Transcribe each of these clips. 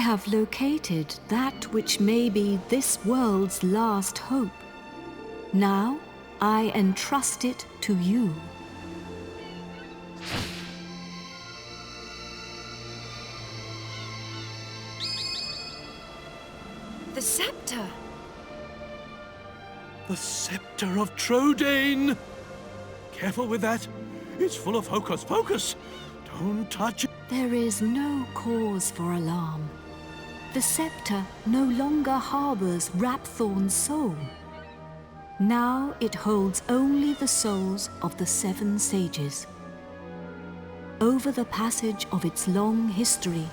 have located that which may be this world's last hope. Now I entrust it to you. The scepter! The scepter of Trodain! Careful with that. It's full of hocus pocus. Don't touch it. There is no cause for alarm. The scepter no longer harbors Rapthorn's soul. Now it holds only the souls of the 7 sages. Over the passage of its long history,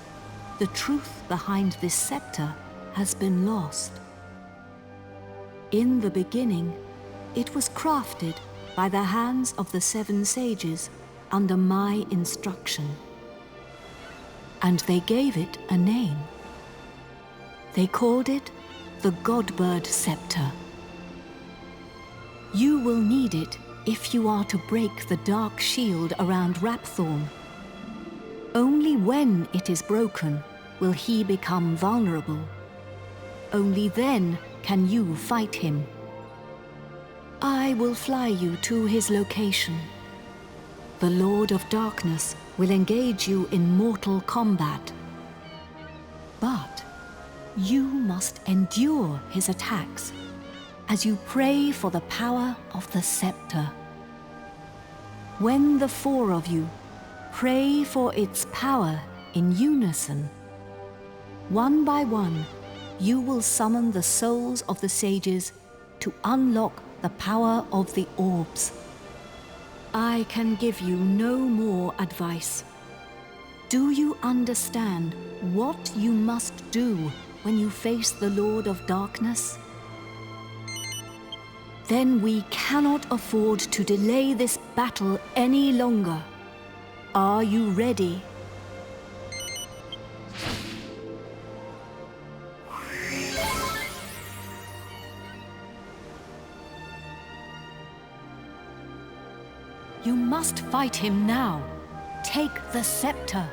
the truth behind this scepter has been lost. In the beginning, it was crafted by the hands of the 7 sages under my instruction. And they gave it a name. They called it the Godbird Scepter. You will need it if you are to break the dark shield around Rapthorn. Only when it is broken will he become vulnerable. Only then can you fight him. I will fly you to his location. The Lord of Darkness will engage you in mortal combat. But you must endure his attacks as you pray for the power of the scepter. When the 4 of you pray for its power in unison, one by one, you will summon the souls of the sages to unlock the power of the orbs. I can give you no more advice. Do you understand what you must do when you face the Lord of Darkness? Then we cannot afford to delay this battle any longer. Are you ready? You must fight him now. Take the scepter.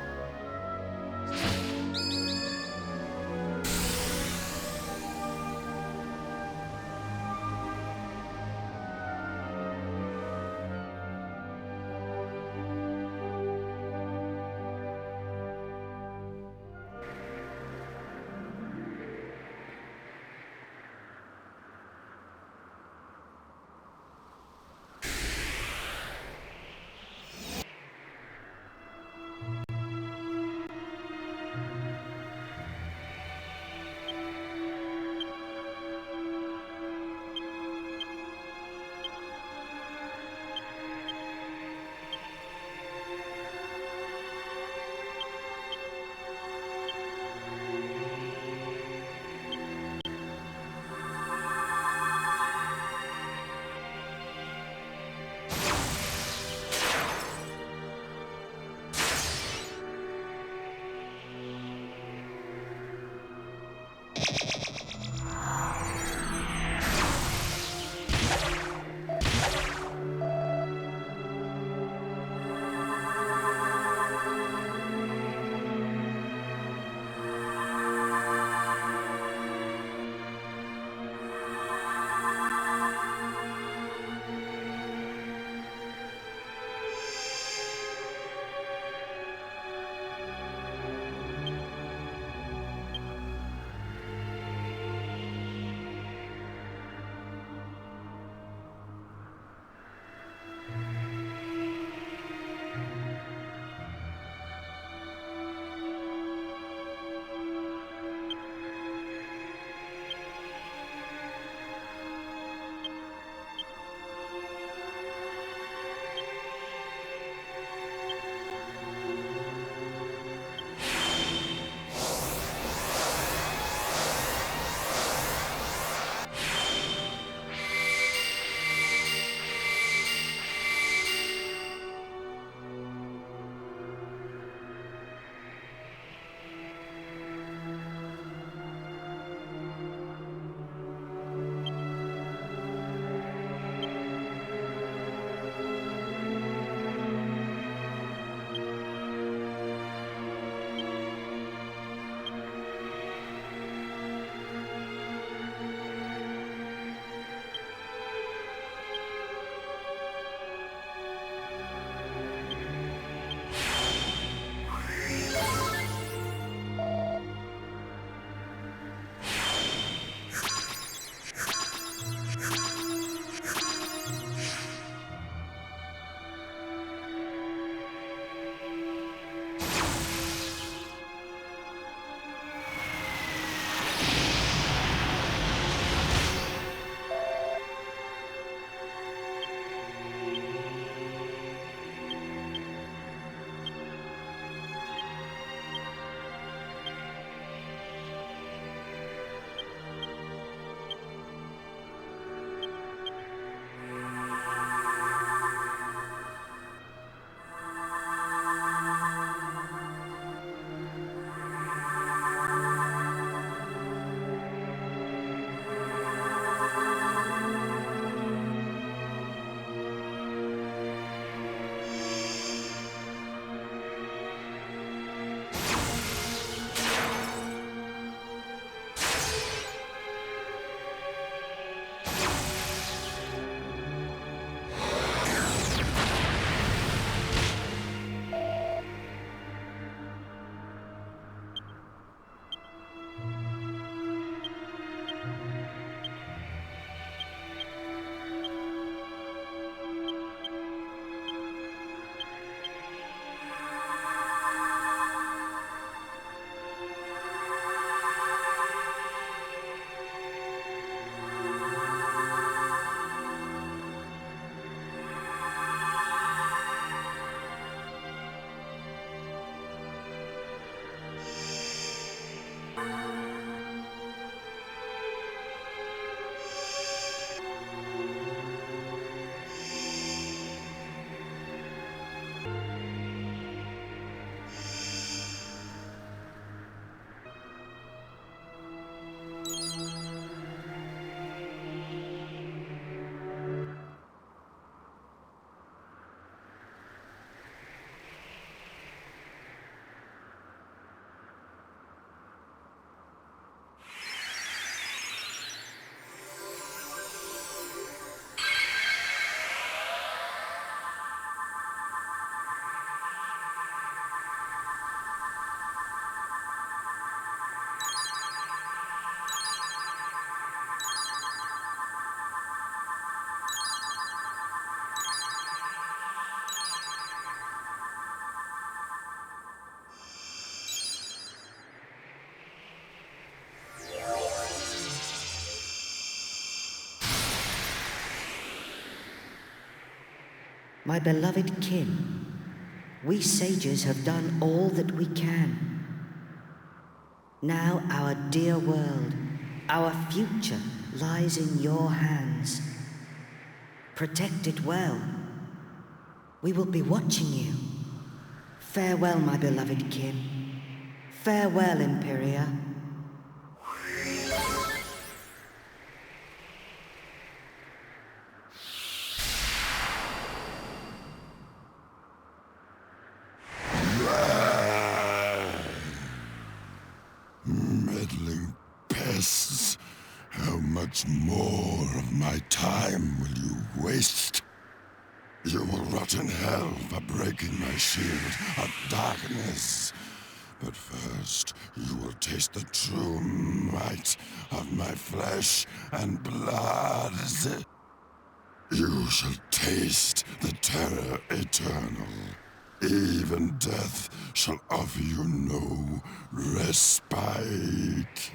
My beloved kin, we sages have done all that we can. Now our dear world, our future lies in your hands. Protect it well. We will be watching you. Farewell, my beloved kin. Farewell, Imperia. Meddling pests. How much more of my time will you waste? You will rot in hell for breaking my shield of darkness. But first, you will taste the true might of my flesh and blood. You shall taste the terror eternal. Even death shall offer you no respite.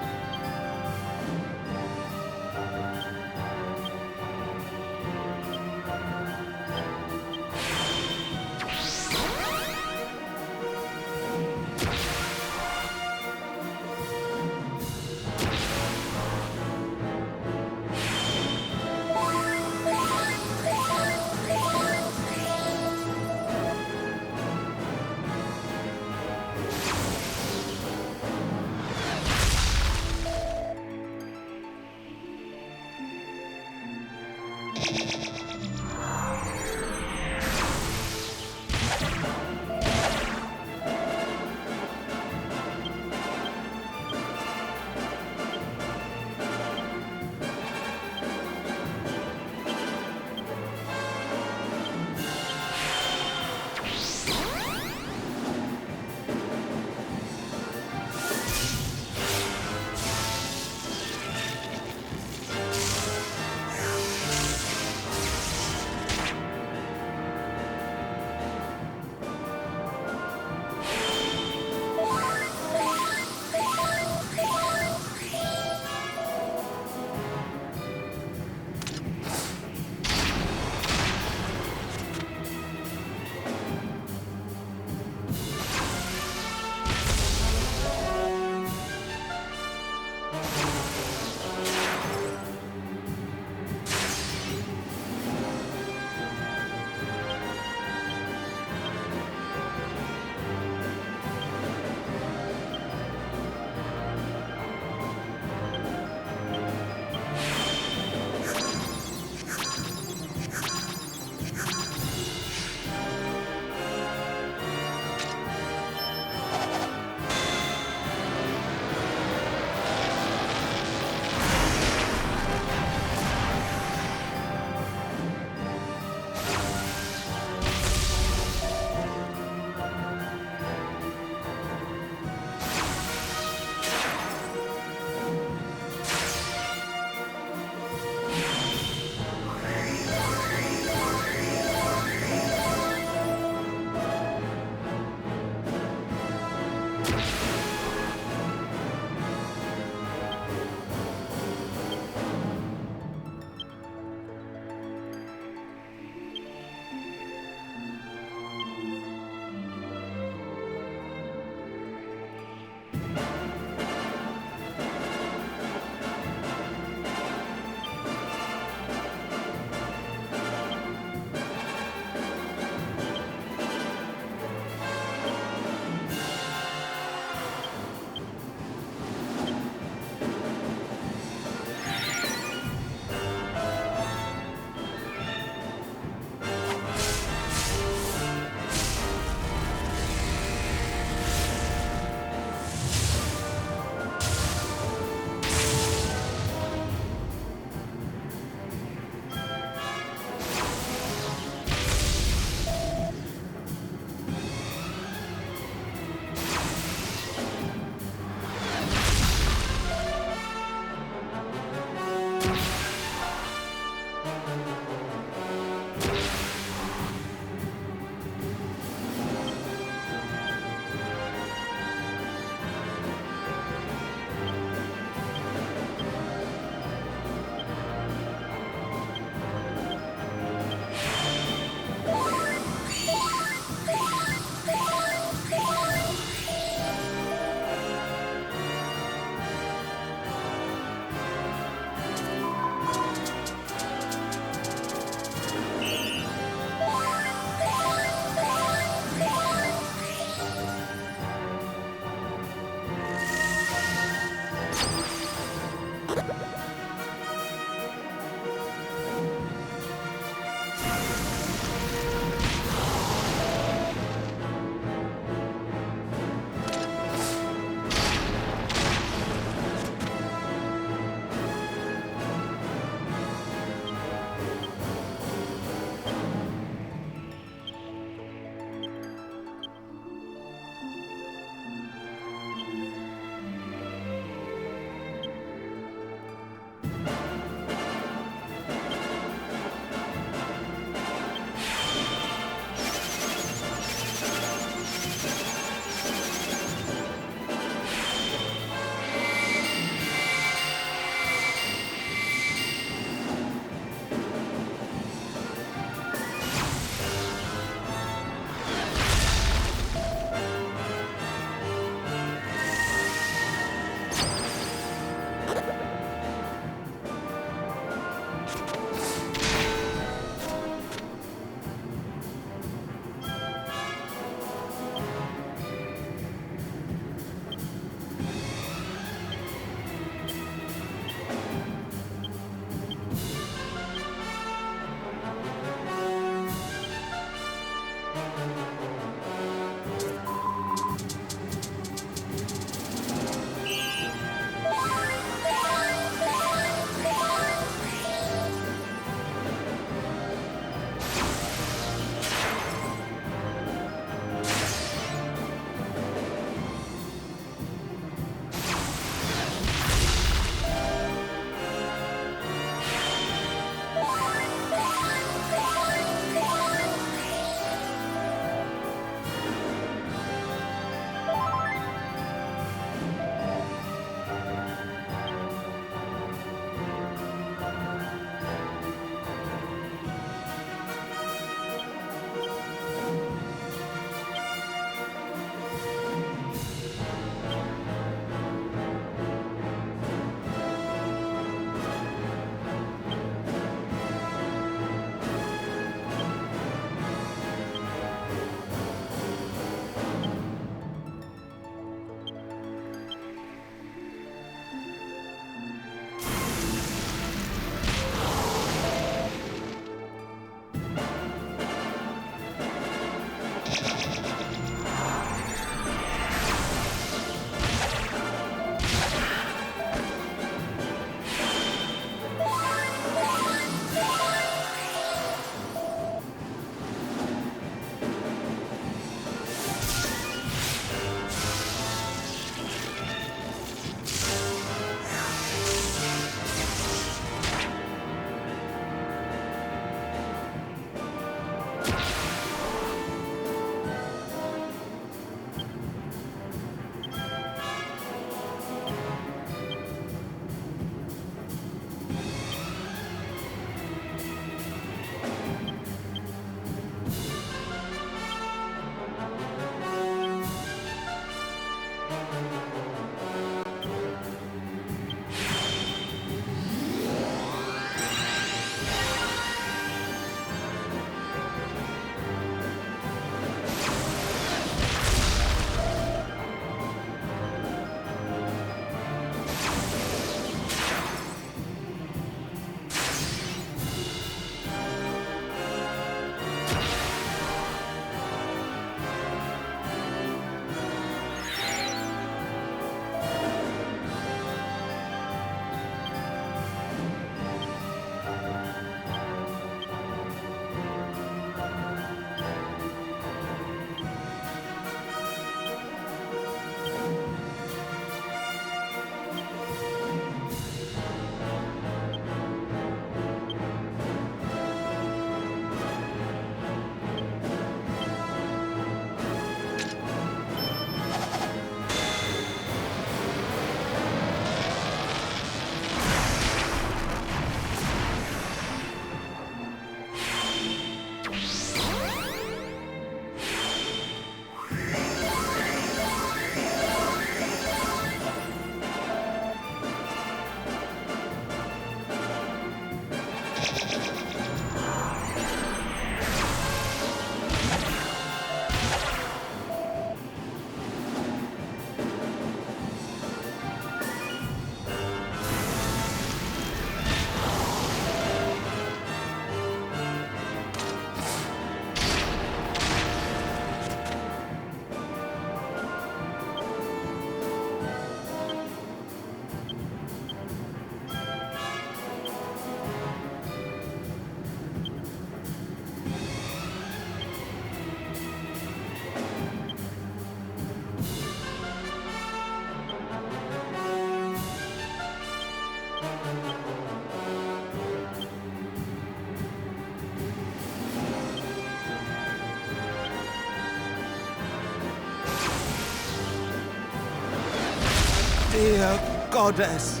dear goddess.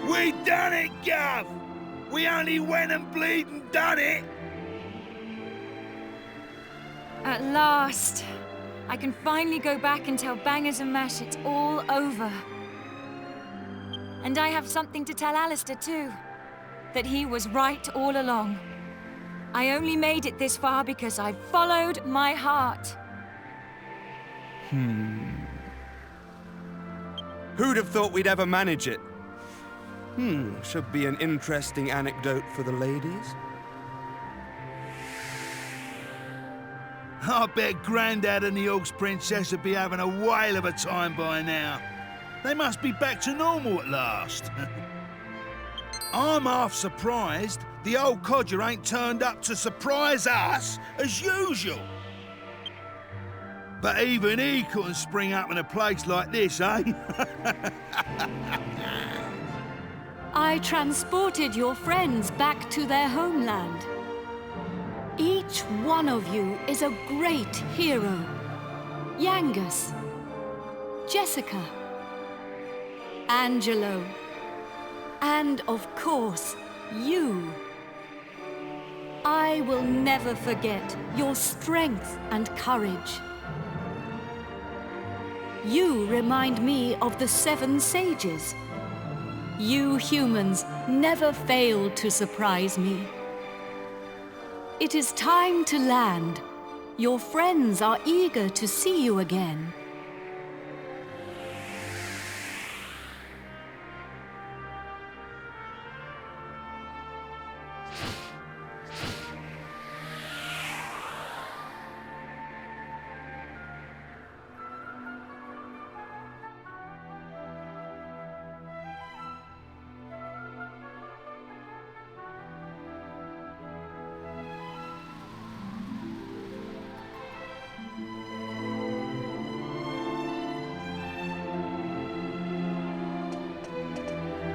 We done it, Gov! We only went and bleeding done it! At last, I can finally go back and tell Bangers and Mash it's all over. And I have something to tell Alistair too. That he was right all along. I only made it this far because I followed my heart. Who'd have thought we'd ever manage it? Should be an interesting anecdote for the ladies. I bet Grandad and the Orcs Princess would be having a whale of a time by now. They must be back to normal at last. I'm half surprised the old codger ain't turned up to surprise us as usual. But even he couldn't spring up in a place like this, eh? I transported your friends back to their homeland. Each one of you is a great hero. Yangus, Jessica, Angelo, and of course, you. I will never forget your strength and courage. You remind me of the 7 sages. You humans never failed to surprise me. It is time to land. Your friends are eager to see you again.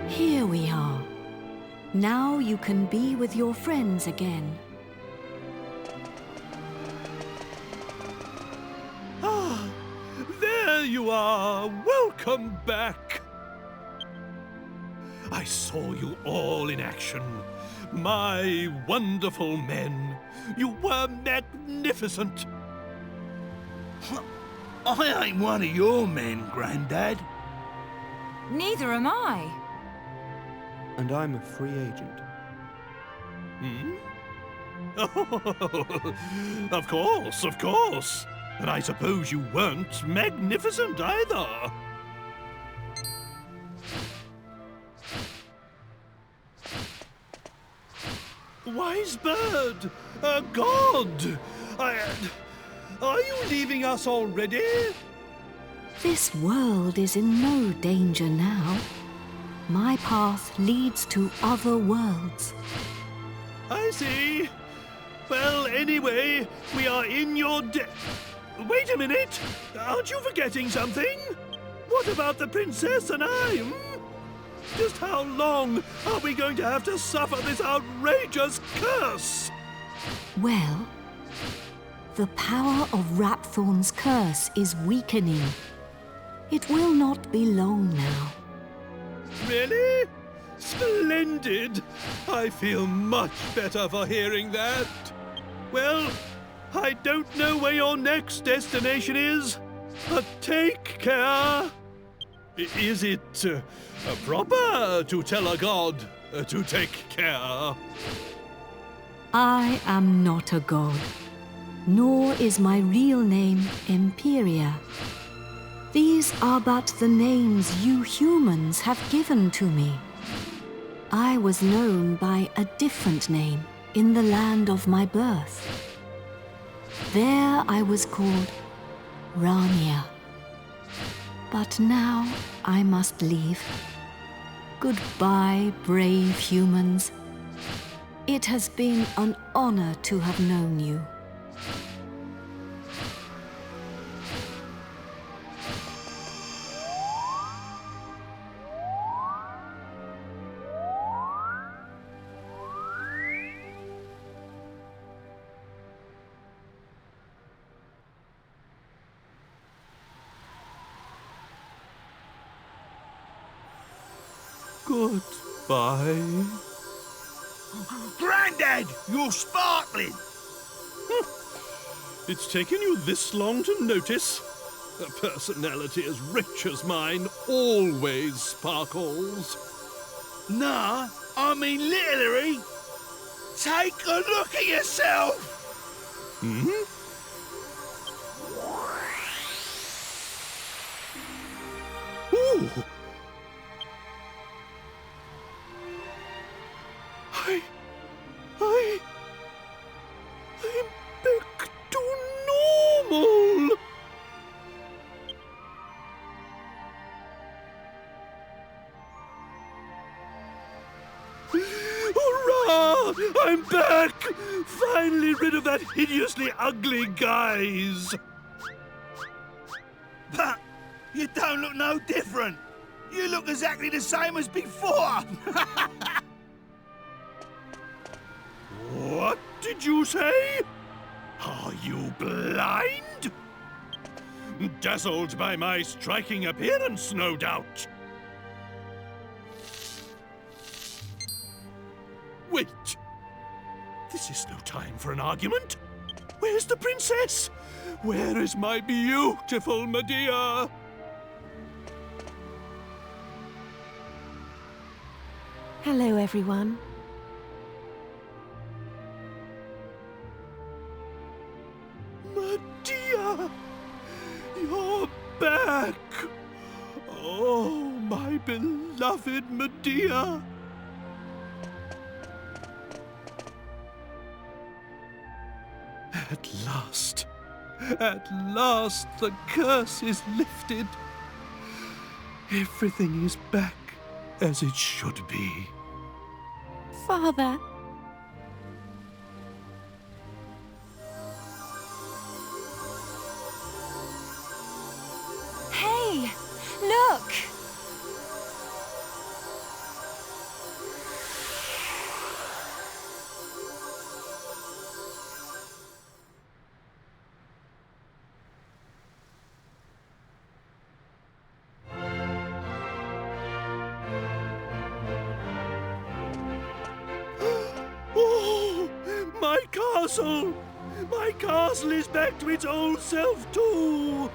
Here we are. Now you can be with your friends again. Ah, there you are. Welcome back. I saw you all in action. My wonderful men. You were magnificent. I ain't one of your men, Grandad. Neither am I. And I'm a free agent. Oh, of course, of course. And I suppose you weren't magnificent either. Wise bird, a god. Are you leaving us already? This world is in no danger now. My path leads to other worlds. I see. Well, anyway, we are in your Wait a minute! Aren't you forgetting something? What about the princess and I? Just how long are we going to have to suffer this outrageous curse? Well, the power of Rapthorn's curse is weakening. It will not be long now. Really? Splendid! I feel much better for hearing that. Well, I don't know where your next destination is, but take care. Is it proper to tell a god to take care? I am not a god, nor is my real name Imperia. These are but the names you humans have given to me. I was known by a different name in the land of my birth. There I was called Rania. But now I must leave. Goodbye, brave humans. It has been an honor to have known you. Goodbye. Grandad, you're sparkling! It's taken you this long to notice? A personality as rich as mine always sparkles. Nah, I mean literally. Take a look at yourself! Hmm? Ooh! I'm back to normal! Hurrah! I'm back! Finally rid of that hideously ugly guise! But you don't look no different. You look exactly the same as before. What did you say? Are you blind? Dazzled by my striking appearance, no doubt. Wait! This is no time for an argument. Where's the princess? Where is my beautiful Medea? Hello, everyone. Medea! You're back! Oh, my beloved Medea! At last, the curse is lifted. Everything is back as it should be. Father, Hey, look! Oh, my castle! My castle is back to its old self, too!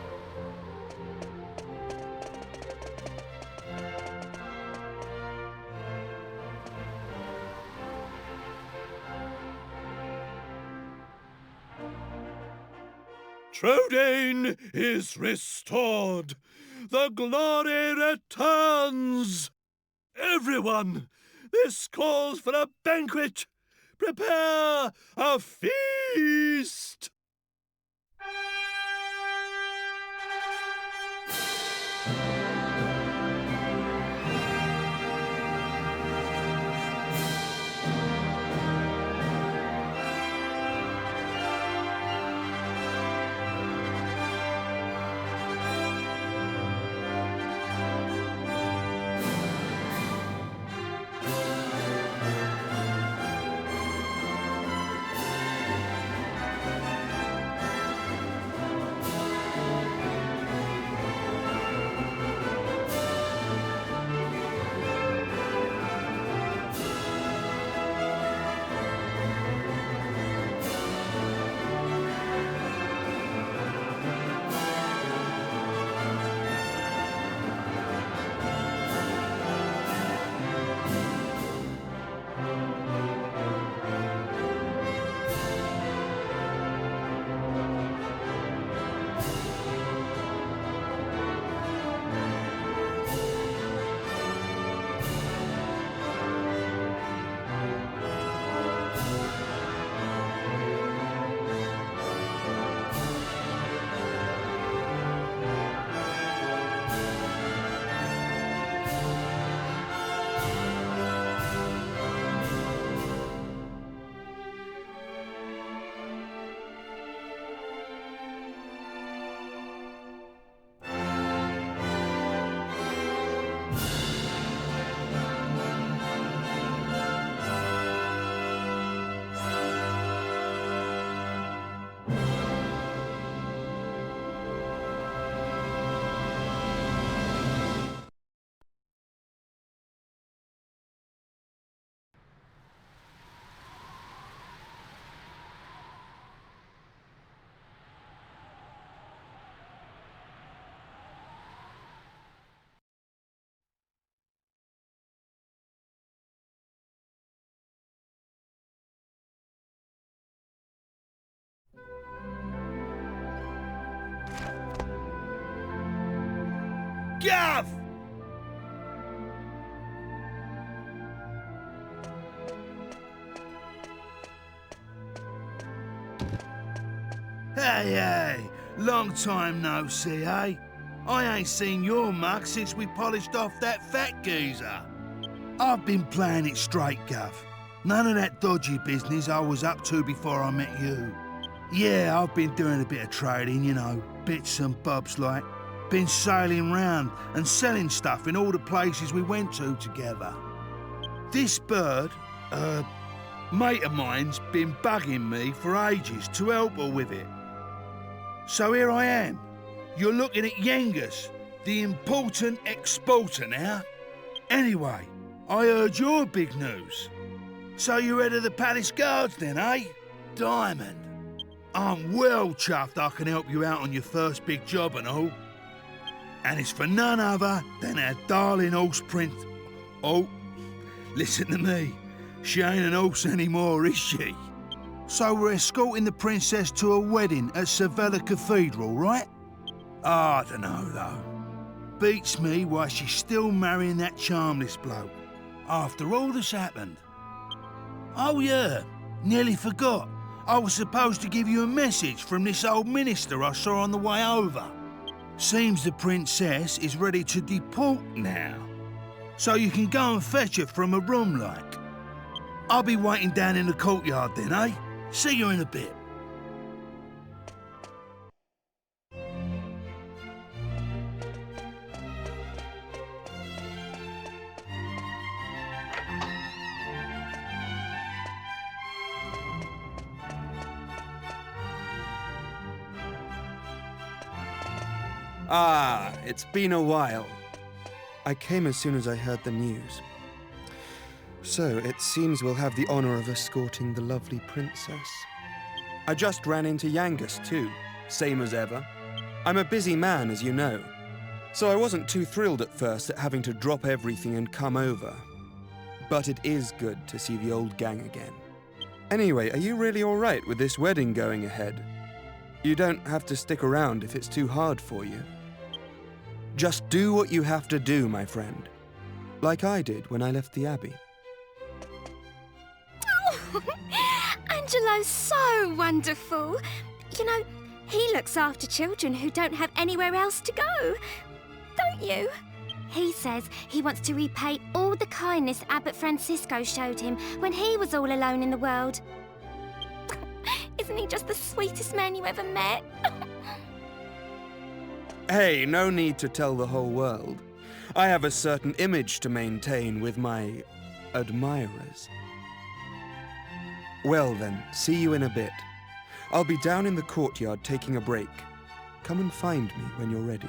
Trodain is restored! The glory returns! Everyone, this calls for a banquet! Prepare a feast! Gov! Hey, long time no see, eh? I ain't seen your mug since we polished off that fat geezer. I've been playing it straight, Gov. None of that dodgy business I was up to before I met you. Yeah, I've been doing a bit of trading, you know, bits and bobs like. Been sailing round and selling stuff in all the places we went to together. This bird, mate of mine's been bugging me for ages to help her with it. So here I am. You're looking at Yengus, the important exporter now. Anyway, I heard your big news. So you're head of the palace guards then, eh? Diamond. I'm well chuffed I can help you out on your first big job and all. And it's for none other than our darling horse prince. Oh, listen to me. She ain't an horse anymore, is she? So we're escorting the princess to a wedding at Sevilla Cathedral, right? I don't know, though. Beats me why she's still marrying that charmless bloke, after all that's happened. Oh yeah, nearly forgot. I was supposed to give you a message from this old minister I saw on the way over. Seems the princess is ready to deport now. So you can go and fetch her from a room like. I'll be waiting down in the courtyard then, eh? See you in a bit. Ah, it's been a while. I came as soon as I heard the news. So, it seems we'll have the honor of escorting the lovely princess. I just ran into Yangus, too, same as ever. I'm a busy man, as you know, so I wasn't too thrilled at first at having to drop everything and come over. But it is good to see the old gang again. Anyway, are you really all right with this wedding going ahead? You don't have to stick around if it's too hard for you. Just do what you have to do, my friend. Like I did when I left the Abbey. Oh, Angelo's so wonderful. You know, he looks after children who don't have anywhere else to go. Don't you? He says he wants to repay all the kindness Abbot Francisco showed him when he was all alone in the world. Isn't he just the sweetest man you ever met? Hey, no need to tell the whole world. I have a certain image to maintain with my admirers. Well then, see you in a bit. I'll be down in the courtyard taking a break. Come and find me when you're ready.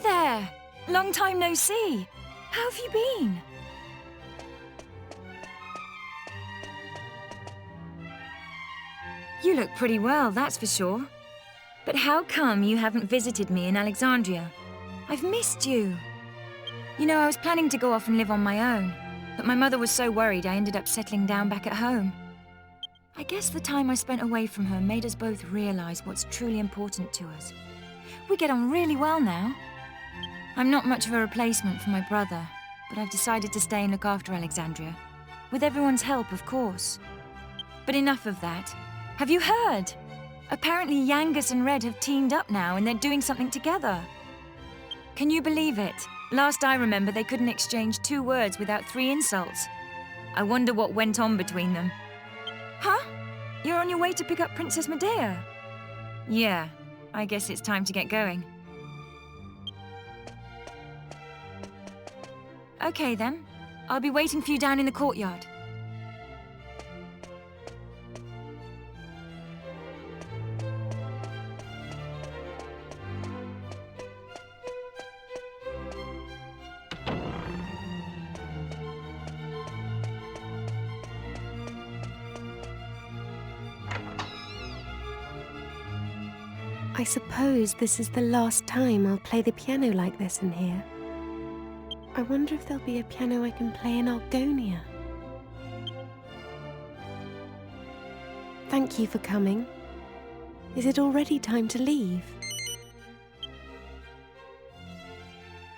there! Long time no see. How have you been? You look pretty well, that's for sure. But how come you haven't visited me in Alexandria? I've missed you. You know, I was planning to go off and live on my own, but my mother was so worried I ended up settling down back at home. I guess the time I spent away from her made us both realize what's truly important to us. We get on really well now. I'm not much of a replacement for my brother, but I've decided to stay and look after Alexandria. With everyone's help, of course. But enough of that. Have you heard? Apparently Yangus and Red have teamed up now and they're doing something together. Can you believe it? Last I remember, they couldn't exchange 2 words without 3 insults. I wonder what went on between them. Huh? You're on your way to pick up Princess Medea? Yeah, I guess it's time to get going. Okay then. I'll be waiting for you down in the courtyard. I suppose this is the last time I'll play the piano like this in here. I wonder if there'll be a piano I can play in Argonia. Thank you for coming. Is it already time to leave?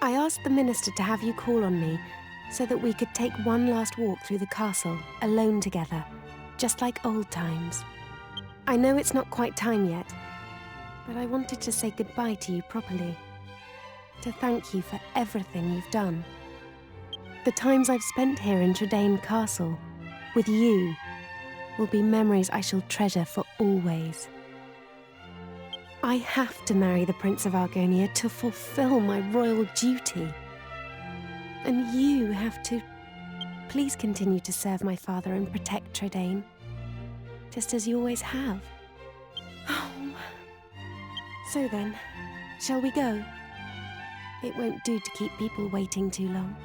I asked the minister to have you call on me so that we could take one last walk through the castle, alone together, just like old times. I know it's not quite time yet, but I wanted to say goodbye to you properly. To thank you for everything you've done. The times I've spent here in Tredain Castle, with you, will be memories I shall treasure for always. I have to marry the Prince of Argonia to fulfill my royal duty. And you have to... Please continue to serve my father and protect Tredain, just as you always have. Oh. So then, shall we go? It won't do to keep people waiting too long.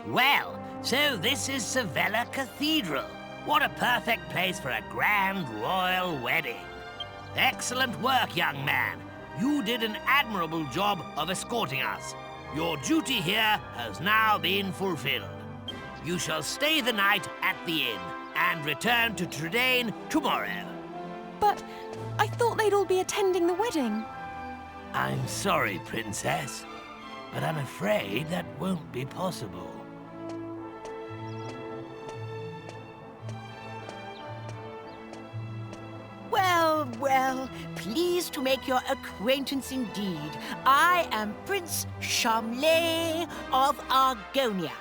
Well, so this is Sevilla Cathedral. What a perfect place for a grand royal wedding. Excellent work, young man. You did an admirable job of escorting us. Your duty here has now been fulfilled. You shall stay the night at the inn and return to Trudane tomorrow. But I thought they'd all be attending the wedding. I'm sorry, Princess, but I'm afraid that won't be possible. Well, well, pleased to make your acquaintance indeed. I am Prince Charmley of Argonia.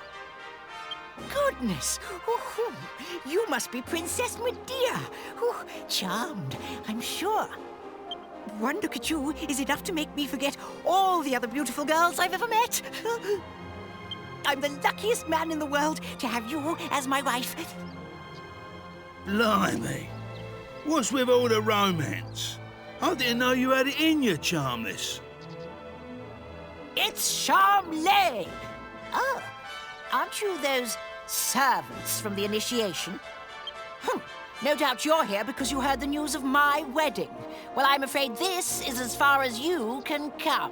Goodness! Ooh, you must be Princess Medea. Ooh, charmed, I'm sure. One look at you is enough to make me forget all the other beautiful girls I've ever met. I'm the luckiest man in the world to have you as my wife. Blimey. What's with all the romance? I didn't know you had it in you, Charmless. It's Charmley. Oh, aren't you those servants from the initiation? No doubt you're here because you heard the news of my wedding. Well, I'm afraid this is as far as you can come.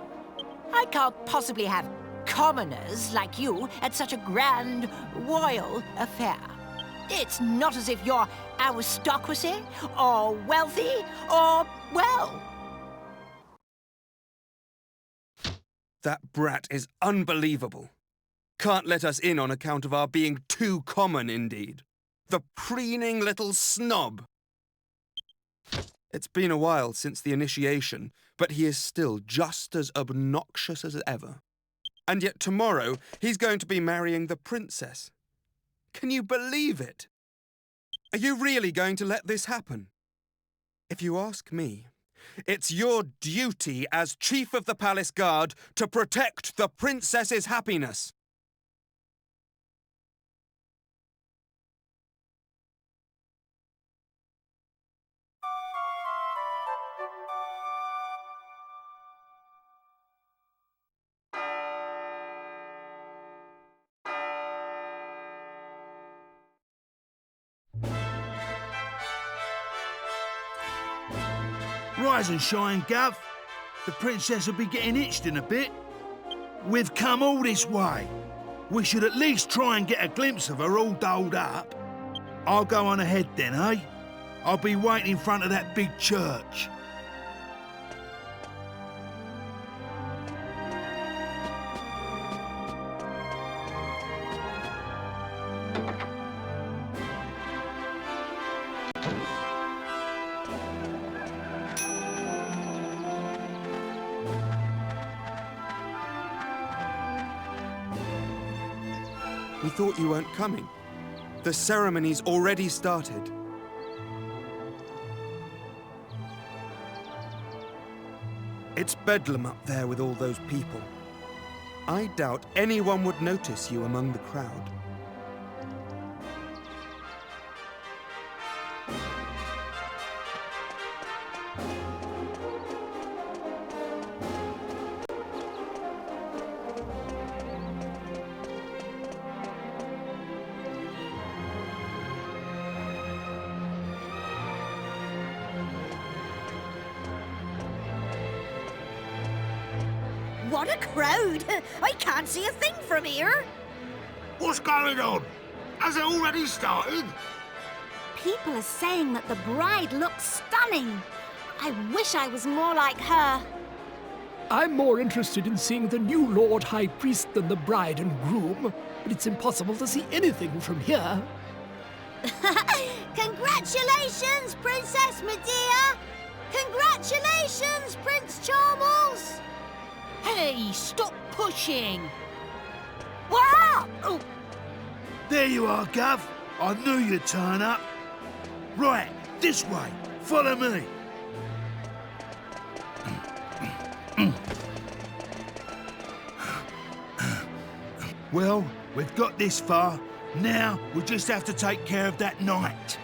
I can't possibly have commoners like you at such a grand royal affair. It's not as if you're aristocracy, or wealthy, or, well... That brat is unbelievable. Can't let us in on account of our being too common, indeed. The preening little snob. It's been a while since the initiation, but he is still just as obnoxious as ever. And yet tomorrow he's going to be marrying the princess. Can you believe it? Are you really going to let this happen? If you ask me, it's your duty as Chief of the Palace Guard to protect the princess's happiness. Rise and shine, Gov. The princess will be getting itched in a bit. We've come all this way. We should at least try and get a glimpse of her all dolled up. I'll go on ahead then, eh? I'll be waiting in front of that big church. We thought you weren't coming. The ceremony's already started. It's bedlam up there with all those people. I doubt anyone would notice you among the crowd. What a crowd! I can't see a thing from here. What's going on? Has it already started? People are saying that the bride looks stunning. I wish I was more like her. I'm more interested in seeing the new Lord High Priest than the bride and groom, but it's impossible to see anything from here. Congratulations, Princess Medea! Congratulations, Prince Charles! Hey, stop pushing! Wow! Oh, There you are, Gov. I knew you'd turn up. Right, this way. Follow me. Well, we've got this far. Now we just have to take care of that knight.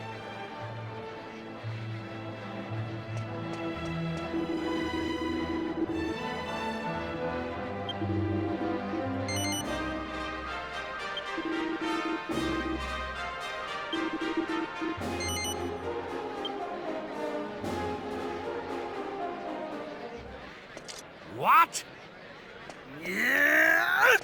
What? Yeah!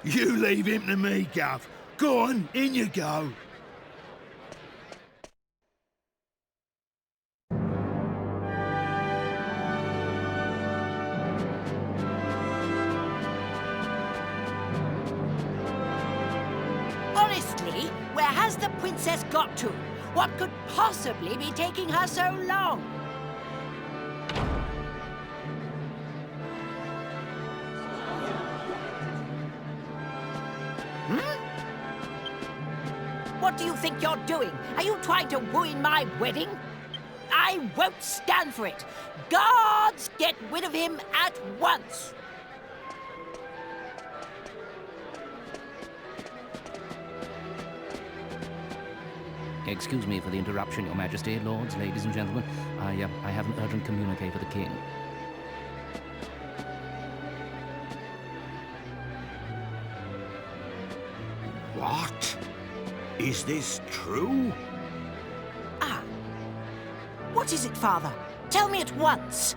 You leave him to me, Gov. Go on, in you go. Honestly, where has the princess got to? What could possibly be taking her so long? What do you think you're doing? Are you trying to ruin my wedding? I won't stand for it. Guards, get rid of him at once. Excuse me for the interruption, Your Majesty, lords, ladies and gentlemen. I have an urgent communique for the king. What? Is this true? Ah. What is it, Father? Tell me at once.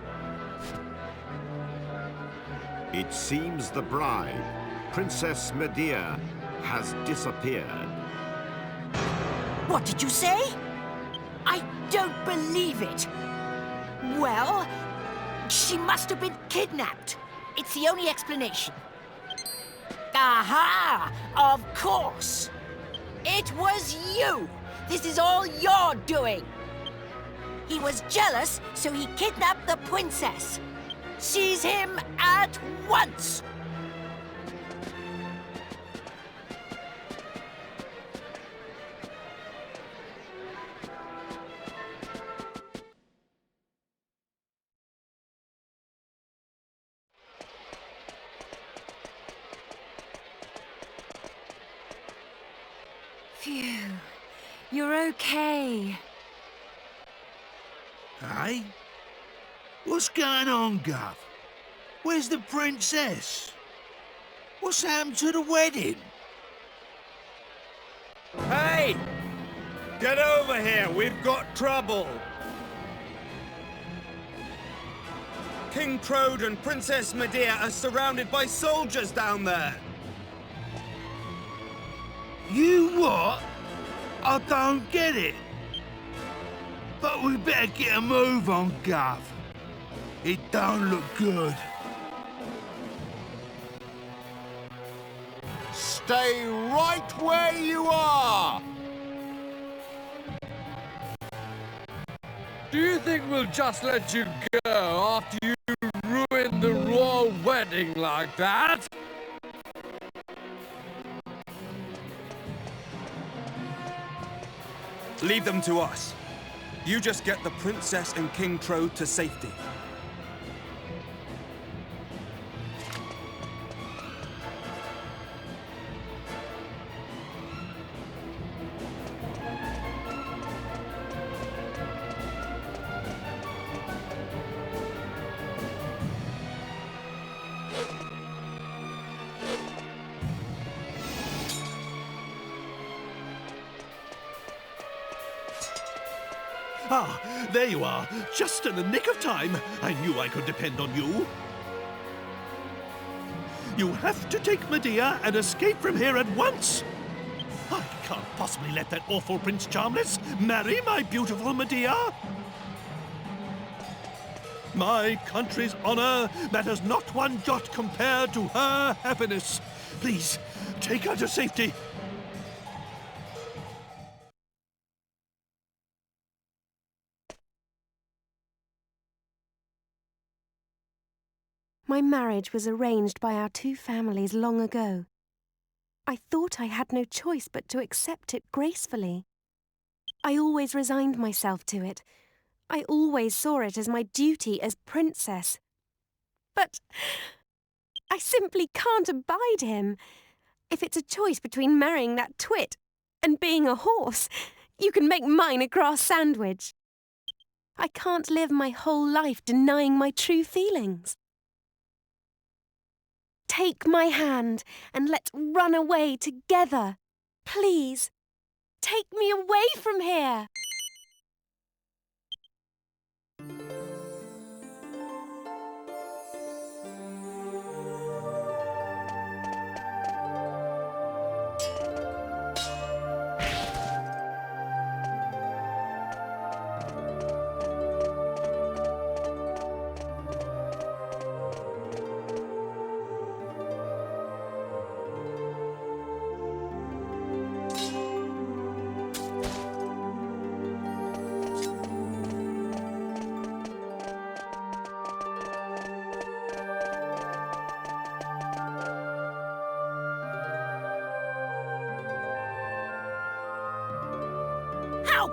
It seems the bride, Princess Medea, has disappeared. What did you say? I don't believe it. Well, she must have been kidnapped. It's the only explanation. Aha! Of course! It was you! This is all your doing! He was jealous, so he kidnapped the princess. Seize him at once! Phew. You're okay. Hey? What's going on, Gov? Where's the princess? What's happened to the wedding? Hey! Get over here, we've got trouble! King Trode and Princess Medea are surrounded by soldiers down there! You what? I don't get it. But we better get a move on, Gov. It don't look good. Stay right where you are! Do you think we'll just let you go after you ruined the royal wedding like that? Leave them to us. You just get the princess and King Trode to safety. Ah, there you are. Just in the nick of time. I knew I could depend on you. You have to take Medea and escape from here at once. I can't possibly let that awful Prince Charmless marry my beautiful Medea. My country's honor matters not one jot compared to her happiness. Please, take her to safety. My marriage was arranged by our two families long ago. I thought I had no choice but to accept it gracefully. I always resigned myself to it. I always saw it as my duty as princess. But I simply can't abide him. If it's a choice between marrying that twit and being a horse, you can make mine a grass sandwich. I can't live my whole life denying my true feelings. Take my hand and let's run away together. Please, take me away from here.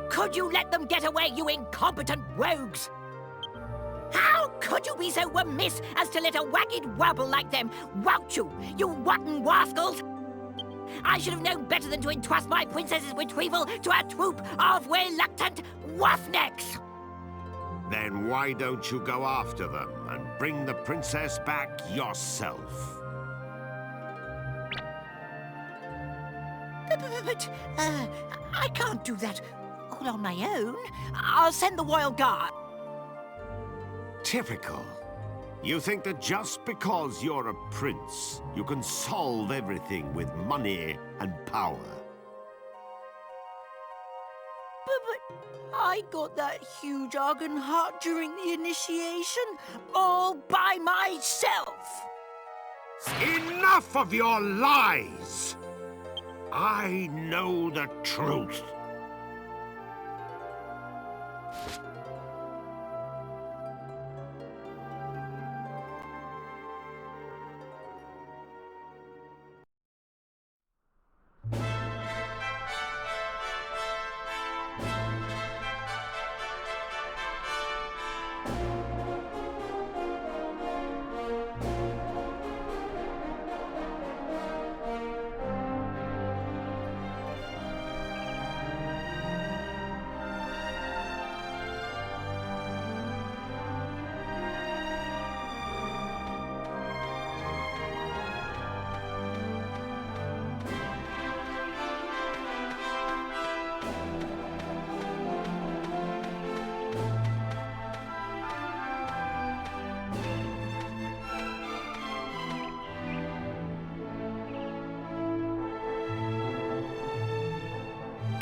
could you let them get away, you incompetent rogues? How could you be so remiss as to let a wagged wobble like them wout you, you rotten rascals? I should have known better than to entrust my princess's retrieval to a troop of reluctant roughnecks. Then why don't you go after them and bring the princess back yourself? But I can't do that all on my own. I'll send the royal guard. Typical. You think that just because you're a prince, you can solve everything with money and power. But I got that huge argon heart during the initiation, all by myself. Enough of your lies! I know the truth.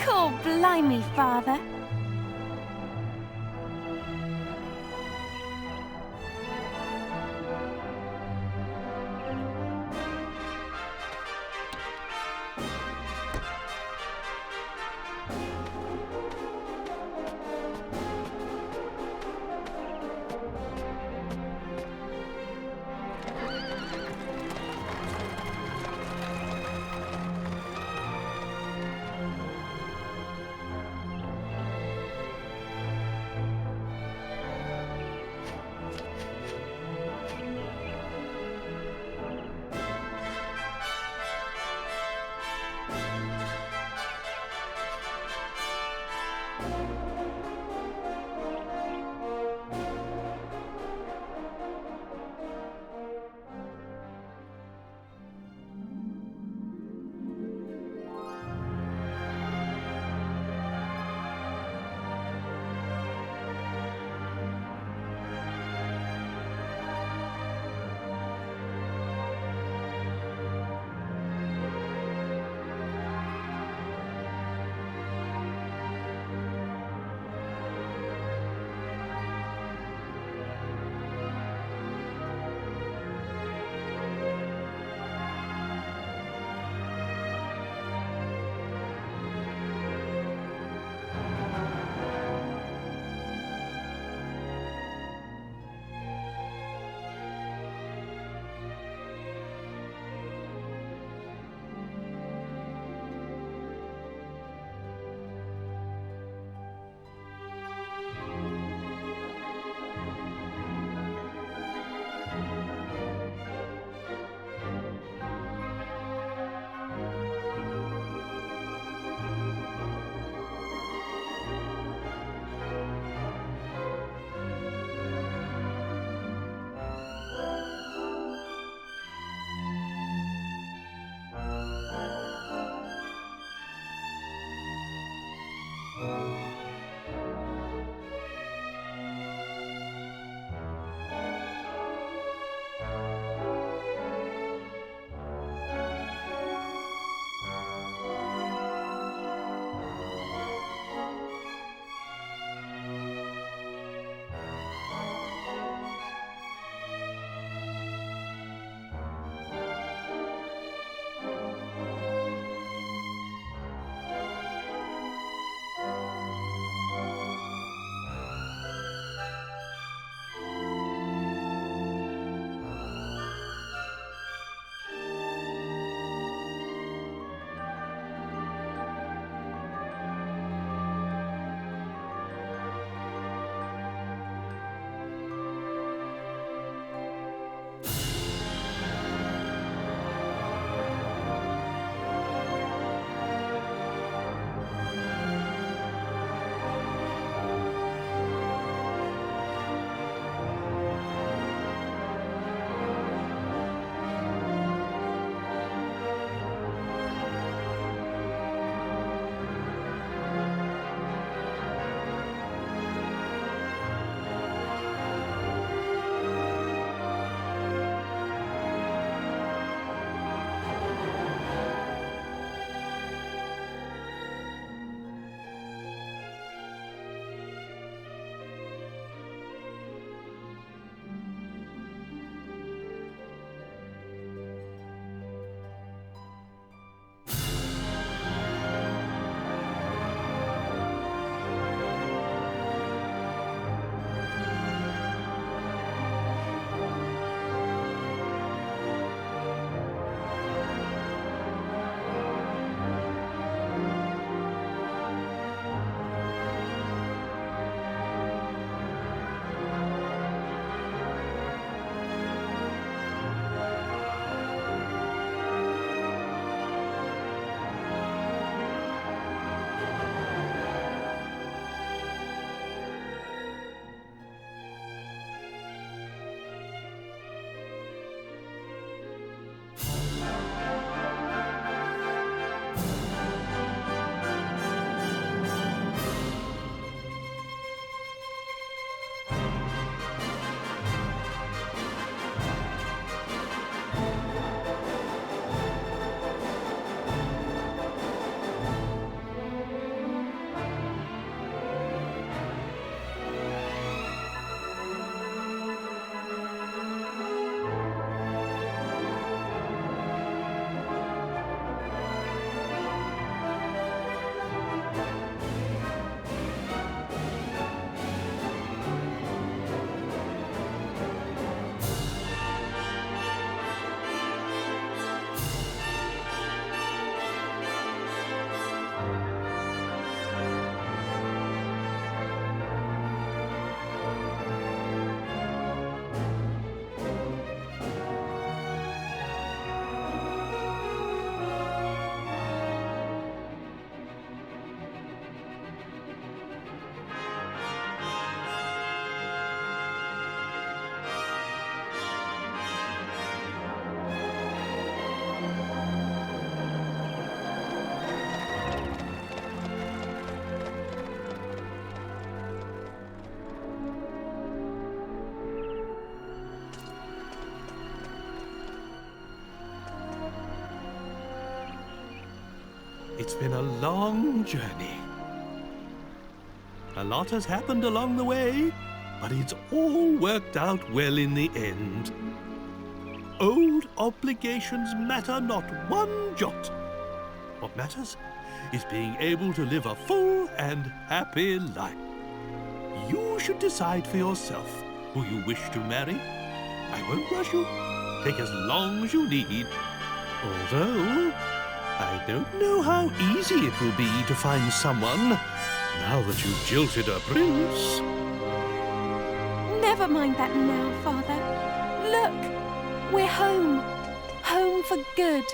Oh, blimey, Father. It's been a long journey. A lot has happened along the way, but it's all worked out well in the end. Old obligations matter not one jot. What matters is being able to live a full and happy life. You should decide for yourself who you wish to marry. I won't rush you. Take as long as you need. Although, I don't know how easy it will be to find someone now that you've jilted a prince. Never mind that now, Father. Look, we're home. Home for good.